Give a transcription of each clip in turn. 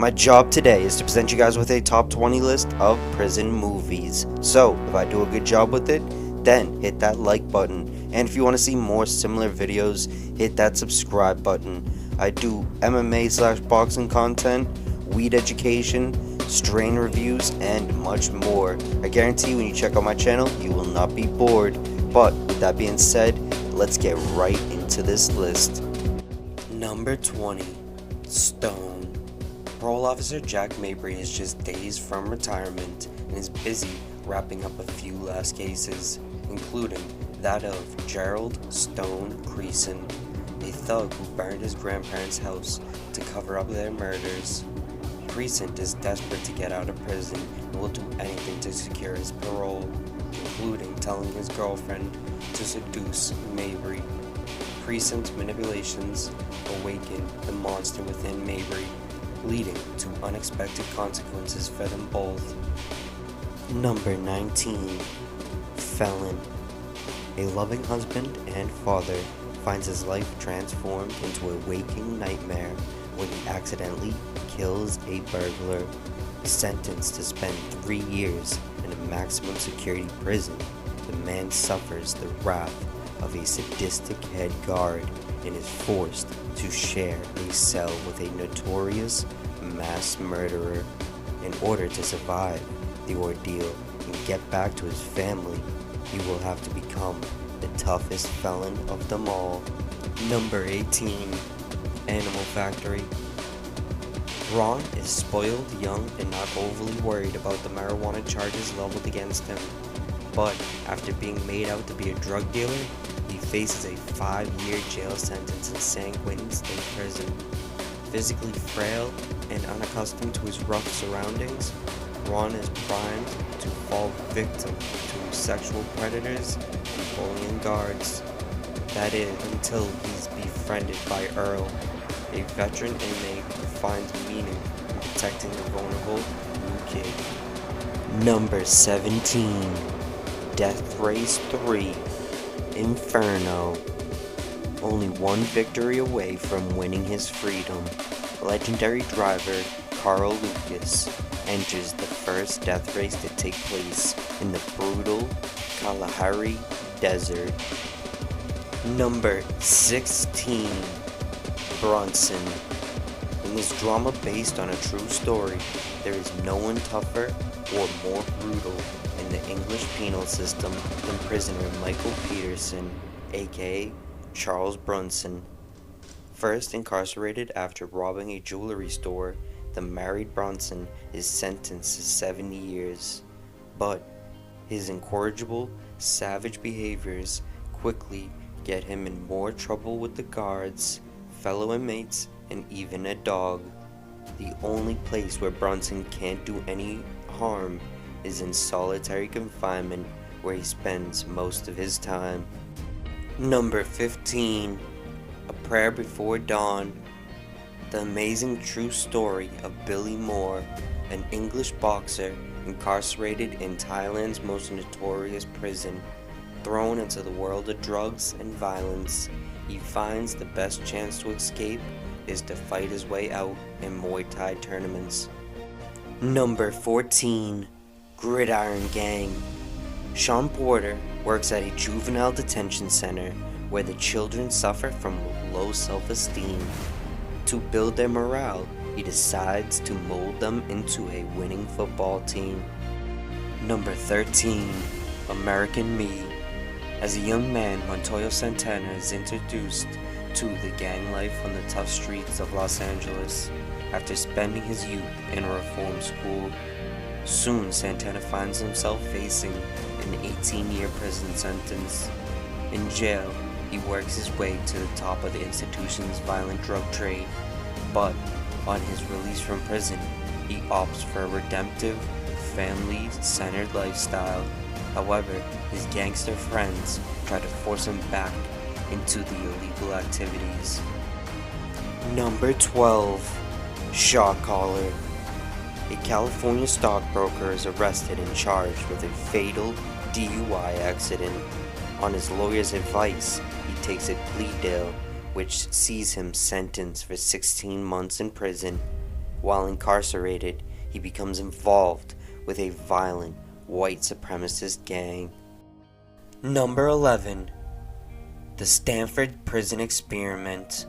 My job today is to present you guys with a top 20 list of prison movies. So, if I do a good job with it, then hit that like button. And if you want to see more similar videos, hit that subscribe button. I do MMA/boxing content, weed education, strain reviews, and much more. I guarantee when you check out my channel, you will not be bored. But with that being said, let's get right into this list. Number 20, Stone. Parole Officer Jack Mabry is just days from retirement and is busy wrapping up a few last cases, including that of Gerald Stone Creason, a thug who burned his grandparents' house to cover up their murders. Creason is desperate to get out of prison and will do anything to secure his parole, including telling his girlfriend to seduce Mabry. Creason's manipulations awaken the monster within Mabry, leading to unexpected consequences for them both. Number 19, Felon. A loving husband and father finds his life transformed into a waking nightmare when he accidentally kills a burglar. Sentenced to spend 3 years in a maximum security prison, the man suffers the wrath of a sadistic head guard and is forced to share a cell with a notorious mass murderer. In order to survive the ordeal and get back to his family, he will have to become the toughest felon of them all. Number 18, Animal Factory. Ron is spoiled, young, and not overly worried about the marijuana charges leveled against him. But after being made out to be a drug dealer, he faces a 5-year jail sentence in San Quentin State Prison. Physically frail and unaccustomed to his rough surroundings, Ron is primed to fall victim to sexual predators and bullying guards. That is, until he's befriended by Earl, a veteran inmate who finds meaning in protecting the vulnerable new kid. Number 17, Death Race 3, Inferno. Only one victory away from winning his freedom, legendary driver Carl Lucas enters the first death race to take place in the brutal Kalahari Desert. Number 16, Bronson. In this drama based on a true story, there is no one tougher or more brutal in the English penal system than prisoner Michael Peterson, aka Charles Bronson. First incarcerated after robbing a jewelry store, the married Bronson is sentenced to 70 years. But his incorrigible, savage behaviors quickly get him in more trouble with the guards, fellow inmates, and even a dog. The only place where Bronson can't do any harm is in solitary confinement, where he spends most of his time. Number 15, A Prayer Before Dawn. The amazing true story of Billy Moore, an English boxer incarcerated in Thailand's most notorious prison. Thrown into the world of drugs and violence, he finds the best chance to escape is to fight his way out in Muay Thai tournaments. Number 14, Gridiron Gang. Sean Porter works at a juvenile detention center where the children suffer from low self-esteem. To build their morale, he decides to mold them into a winning football team. Number 13, American Me. As a young man, Montoya Santana is introduced to the gang life on the tough streets of Los Angeles after spending his youth in a reform school. Soon, Santana finds himself facing an 18-year prison sentence. In jail, he works his way to the top of the institution's violent drug trade, but on his release from prison, he opts for a redemptive, family-centered lifestyle. However, his gangster friends try to force him back into the illegal activities. Number 12, Shotcaller. A California stockbroker is arrested and charged with a fatal DUI accident. On his lawyer's advice, he takes a plea deal which sees him sentenced for 16 months in prison. While incarcerated, he becomes involved with a violent white supremacist gang. Number 11. The Stanford Prison Experiment.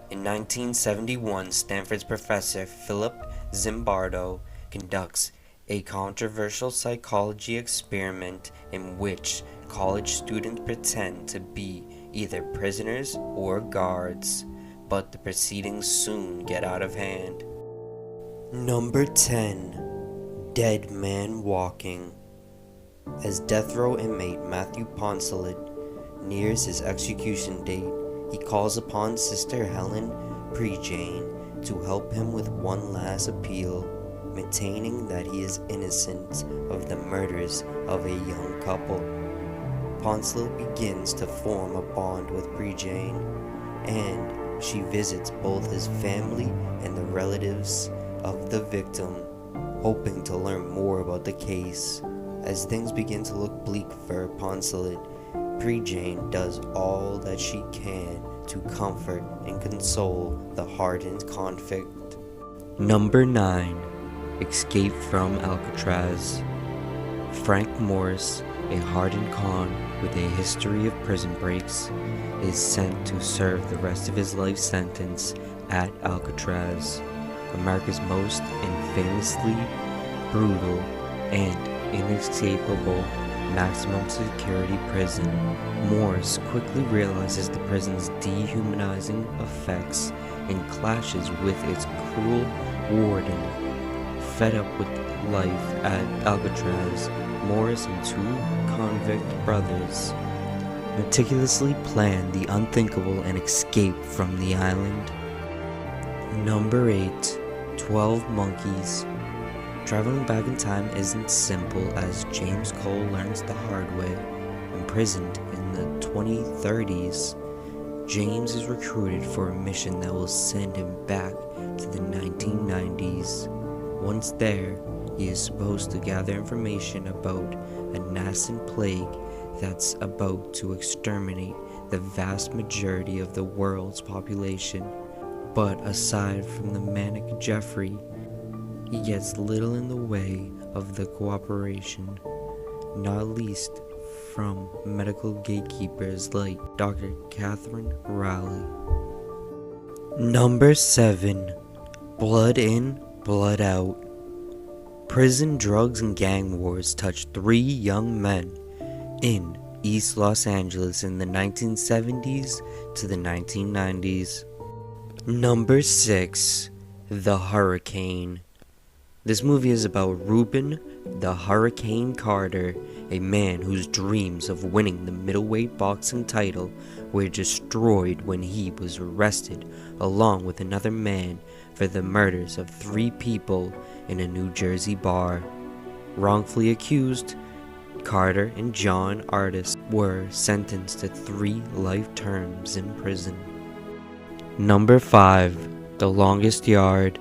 In 1971, Stanford's professor Philip Zimbardo conducts a controversial psychology experiment in which college students pretend to be either prisoners or guards, but the proceedings soon get out of hand. Number 10. Dead Man Walking. As death row inmate Matthew Poncelet nears his execution date, he calls upon Sister Helen Prejean to help him with one last appeal, maintaining that he is innocent of the murders of a young couple. Poncelet begins to form a bond with Prejean, and she visits both his family and the relatives of the victim, hoping to learn more about the case. As things begin to look bleak for Poncelet, Prejean does all that she can to comfort and console the hardened convict. Number 9. Escape from Alcatraz. Frank Morris, a hardened con with a history of prison breaks, is sent to serve the rest of his life sentence at Alcatraz, America's most infamously brutal and inescapable maximum security prison. Morris quickly realizes the prison's dehumanizing effects and clashes with its cruel warden. Fed up with life at Alcatraz, Morris and two convict brothers meticulously plan the unthinkable and escape from the island. Number 8. 12 Monkeys. Traveling back in time isn't simple, as James Cole learns the hard way. Imprisoned in the 2030s, James is recruited for a mission that will send him back to the 1990s. Once there, he is supposed to gather information about a nascent plague that's about to exterminate the vast majority of the world's population. But aside from the manic Jeffrey, he gets little in the way of the cooperation, not least from medical gatekeepers like Dr. Catherine Raleigh. Number 7. Blood In, Blood Out. Prison, drugs, and gang wars touched 3 young men in East Los Angeles in the 1970s to the 1990s. Number 6. The Hurricane. This movie is about Reuben the Hurricane Carter, a man whose dreams of winning the middleweight boxing title were destroyed when he was arrested along with another man for the murders of 3 people in a New Jersey bar. Wrongfully accused, Carter and John Artis were sentenced to 3 life terms in prison. Number 5. The Longest Yard.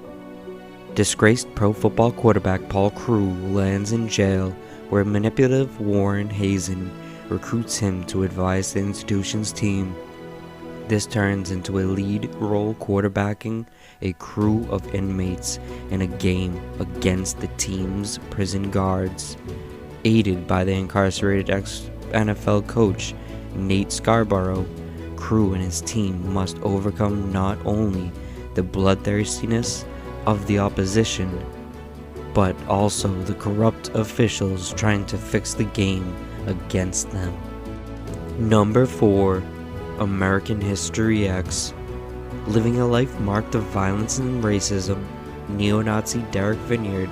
Disgraced pro football quarterback Paul Crewe lands in jail, where manipulative Warren Hazen recruits him to advise the institution's team. This turns into a lead role quarterbacking a crew of inmates in a game against the team's prison guards. Aided by the incarcerated ex-NFL coach Nate Scarborough, Crewe and his team must overcome not only the bloodthirstiness of the opposition, but also the corrupt officials trying to fix the game against them. Number 4. American History X. Living a life marked of violence and racism, neo-Nazi Derek Vineyard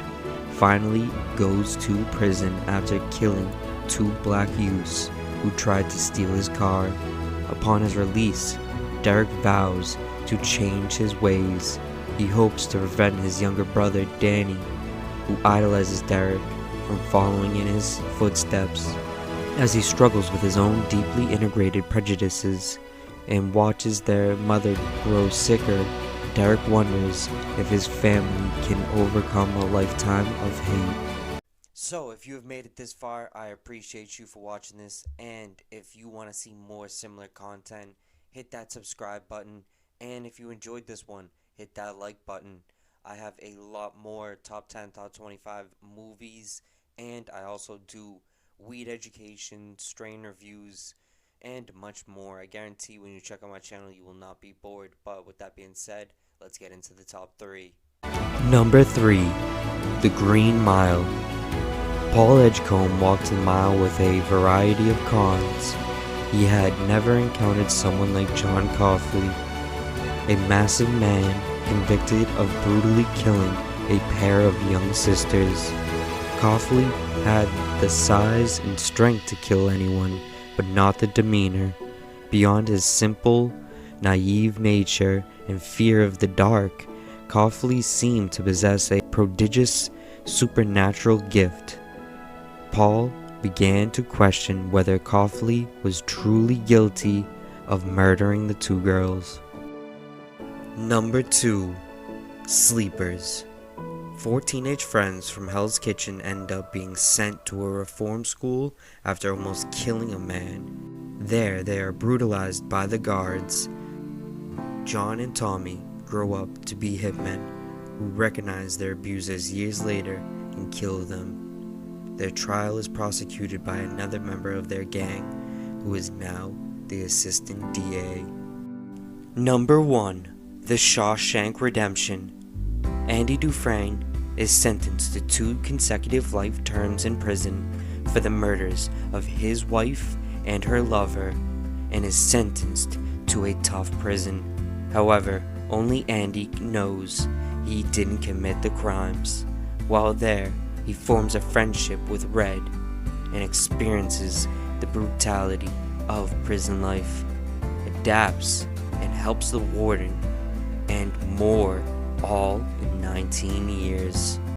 finally goes to prison after killing 2 black youths who tried to steal his car. Upon his release, Derek vows to change his ways. He hopes to prevent his younger brother Danny, who idolizes Derek, from following in his footsteps. As he struggles with his own deeply integrated prejudices and watches their mother grow sicker, Derek wonders if his family can overcome a lifetime of hate. So, if you have made it this far, I appreciate you for watching this, and if you want to see more similar content, hit that subscribe button, and if you enjoyed this one, hit that like button. I have a lot more top 10, top 25 movies, and I also do weed education, strain reviews, and much more. I guarantee when you check out my channel, you will not be bored. But with that being said, let's get into the top 3. Number 3. The Green Mile. Paul Edgecombe walked the mile with a variety of cons. He had never encountered someone like John Coffey, a massive man convicted of brutally killing a pair of young sisters. Coffey had the size and strength to kill anyone, but not the demeanor. Beyond his simple, naive nature and fear of the dark, Coffey seemed to possess a prodigious supernatural gift. Paul began to question whether Coffey was truly guilty of murdering the 2 girls. Number 2. Sleepers. 4 teenage friends from Hell's Kitchen end up being sent to a reform school after almost killing a man. There, they are brutalized by the guards. John and Tommy grow up to be hitmen who recognize their abusers years later and kill them. Their trial is prosecuted by another member of their gang, who is now the assistant DA. Number 1. The Shawshank Redemption. Andy Dufresne is sentenced to 2 consecutive life terms in prison for the murders of his wife and her lover, and is sentenced to a tough prison. However, only Andy knows he didn't commit the crimes. While there, he forms a friendship with Red and experiences the brutality of prison life, adapts and helps the warden, and more, all in 19 years.